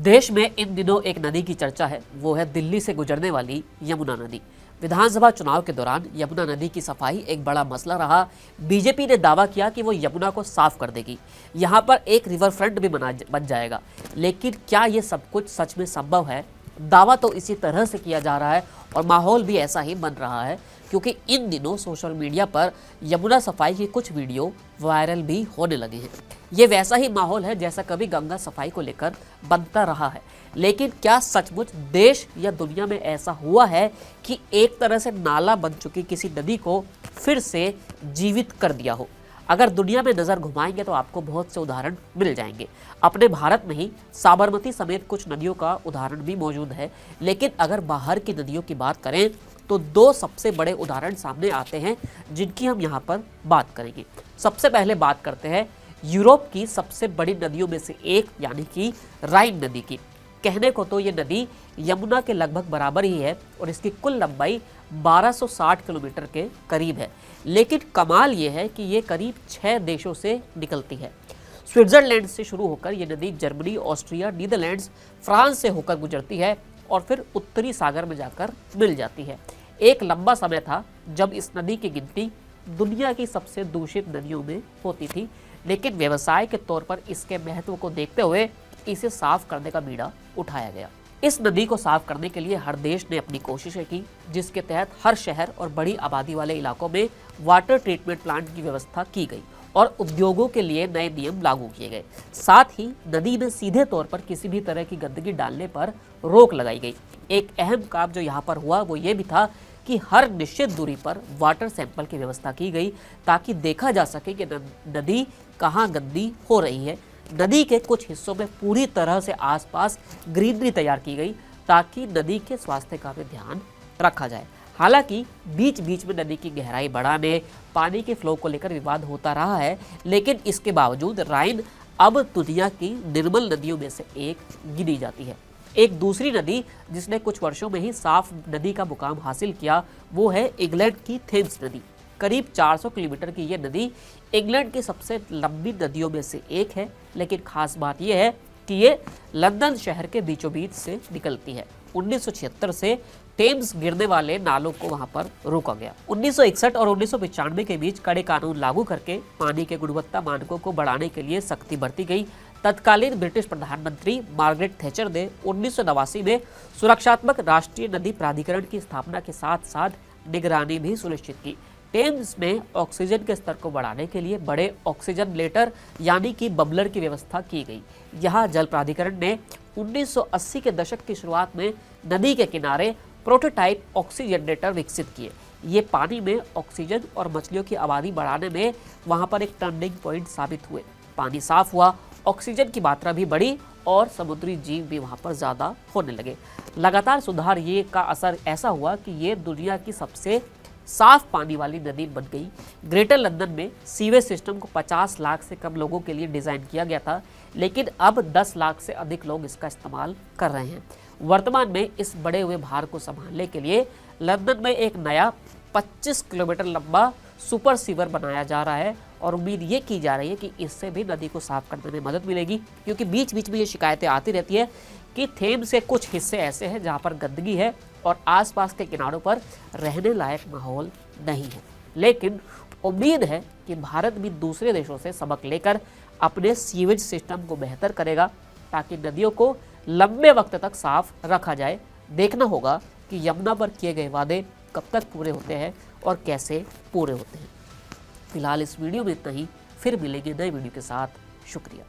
देश में इन दिनों एक नदी की चर्चा है, वो है दिल्ली से गुजरने वाली यमुना नदी। विधानसभा चुनाव के दौरान यमुना नदी की सफाई एक बड़ा मसला रहा। बीजेपी ने दावा किया कि वो यमुना को साफ कर देगी, यहाँ पर एक रिवर फ्रंट भी बन जाएगा। लेकिन क्या ये सब कुछ सच में संभव है? दावा तो इसी तरह से किया जा रहा है और माहौल भी ऐसा ही बन रहा है, क्योंकि इन दिनों सोशल मीडिया पर यमुना सफाई की कुछ वीडियो वायरल भी होने लगे हैं। ये वैसा ही माहौल है जैसा कभी गंगा सफाई को लेकर बनता रहा है। लेकिन क्या सचमुच देश या दुनिया में ऐसा हुआ है कि एक तरह से नाला बन चुकी किसी नदी को फिर से जीवित कर दिया हो? अगर दुनिया में नज़र घुमाएंगे तो आपको बहुत से उदाहरण मिल जाएंगे। अपने भारत में ही साबरमती समेत कुछ नदियों का उदाहरण भी मौजूद है। लेकिन अगर बाहर की नदियों की बात करें तो दो सबसे बड़े उदाहरण सामने आते हैं जिनकी हम यहाँ पर बात करेंगे। सबसे पहले बात करते हैं यूरोप की सबसे बड़ी नदियों में से एक यानी कि राइन नदी की। कहने को तो ये नदी यमुना के लगभग बराबर ही है और इसकी कुल लंबाई 1260 किलोमीटर के करीब है। लेकिन कमाल ये है कि ये करीब 6 देशों से निकलती है। स्विट्जरलैंड से शुरू होकर ये नदी जर्मनी, ऑस्ट्रिया, नीदरलैंड्स, फ्रांस से होकर गुजरती है और फिर उत्तरी सागर में जाकर मिल जाती है। एक लंबा समय था जब इस नदी की गिनती दुनिया की सबसे दूषित नदियों में होती थी, लेकिन व्यवसाय के तौर पर इसके महत्व को देखते हुए इसे साफ करने का बीड़ा उठाया गया। इस नदी को साफ करने के लिए हर देश ने अपनी कोशिशें की, जिसके तहत हर शहर और बड़ी आबादी वाले इलाकों में वाटर ट्रीटमेंट प्लांट की व्यवस्था की गई और उद्योगों के लिए नए नियम लागू किए गए। साथ ही नदी में सीधे तौर पर किसी भी तरह की गंदगी डालने पर रोक लगाई गई। एक अहम काम जो यहाँ पर हुआ वो ये भी था कि हर निश्चित दूरी पर वाटर सैंपल की व्यवस्था की गई ताकि देखा जा सके कि नदी कहाँ गंदी हो रही है। नदी के कुछ हिस्सों में पूरी तरह से आसपास ग्रीनरी तैयार की गई ताकि नदी के स्वास्थ्य का भी ध्यान रखा जाए। हालांकि बीच बीच में नदी की गहराई बढ़ाने, पानी के फ्लो को लेकर विवाद होता रहा है, लेकिन इसके बावजूद राइन अब दुनिया की निर्मल नदियों में से एक गिनी जाती है। एक दूसरी नदी जिसने कुछ वर्षों में ही साफ नदी का मुकाम हासिल किया वो है इंग्लैंड की थेम्स नदी। करीब 400 किलोमीटर की ये नदी इंग्लैंड की सबसे लंबी नदियों में से एक है। लेकिन खास बात यह है कि ये लंदन शहर के बीचों बीच से निकलती है। 1976 से टेम्स गिरने वाले नालों को वहां पर रोका गया। 1961 और 1995 के बीच कड़े कानून लागू करके पानी के गुणवत्ता मानकों को बढ़ाने के लिए सख्ती बरती गई। तत्कालीन ब्रिटिश प्रधानमंत्री मार्गरेट थैचर ने 1989 में सुरक्षात्मक राष्ट्रीय नदी प्राधिकरण की स्थापना के साथ साथ निगरानी भी सुनिश्चित की। टेम्स में ऑक्सीजन के स्तर को बढ़ाने के लिए बड़े ऑक्सीजनरेटर यानी कि बबलर की व्यवस्था की गई। यहाँ जल प्राधिकरण ने 1980 के दशक की शुरुआत में नदी के किनारे प्रोटोटाइप ऑक्सीजनरेटर विकसित किए। ये पानी में ऑक्सीजन और मछलियों की आबादी बढ़ाने में वहाँ पर एक टर्निंग पॉइंट साबित हुए। पानी साफ हुआ, ऑक्सीजन की मात्रा भी बढ़ी और समुद्री जीव भी वहाँ पर ज़्यादा होने लगे। लगातार सुधार ये का असर ऐसा हुआ कि ये दुनिया की सबसे साफ पानी वाली नदी बन गई। ग्रेटर लंदन में सीवेज सिस्टम को 50 लाख से कम लोगों के लिए डिज़ाइन किया गया था, लेकिन अब 10 लाख से अधिक लोग इसका इस्तेमाल कर रहे हैं। वर्तमान में इस बड़े हुए भार को संभालने के लिए लंदन में एक नया 25 किलोमीटर लंबा सुपर सीवर बनाया जा रहा है और उम्मीद ये की जा रही है कि इससे भी नदी को साफ करने में मदद मिलेगी, क्योंकि बीच बीच में ये शिकायतें आती रहती है कि थेम्स के कुछ हिस्से ऐसे हैं जहाँ पर गंदगी है और आसपास के किनारों पर रहने लायक माहौल नहीं है। लेकिन उम्मीद है कि भारत भी दूसरे देशों से सबक लेकर अपने सीवेज सिस्टम को बेहतर करेगा ताकि नदियों को लंबे वक्त तक साफ रखा जाए। देखना होगा कि यमुना पर किए गए वादे कब तक पूरे होते हैं और कैसे पूरे होते हैं। फिलहाल इस वीडियो में इतना ही, फिर मिलेंगे नए वीडियो के साथ। शुक्रिया।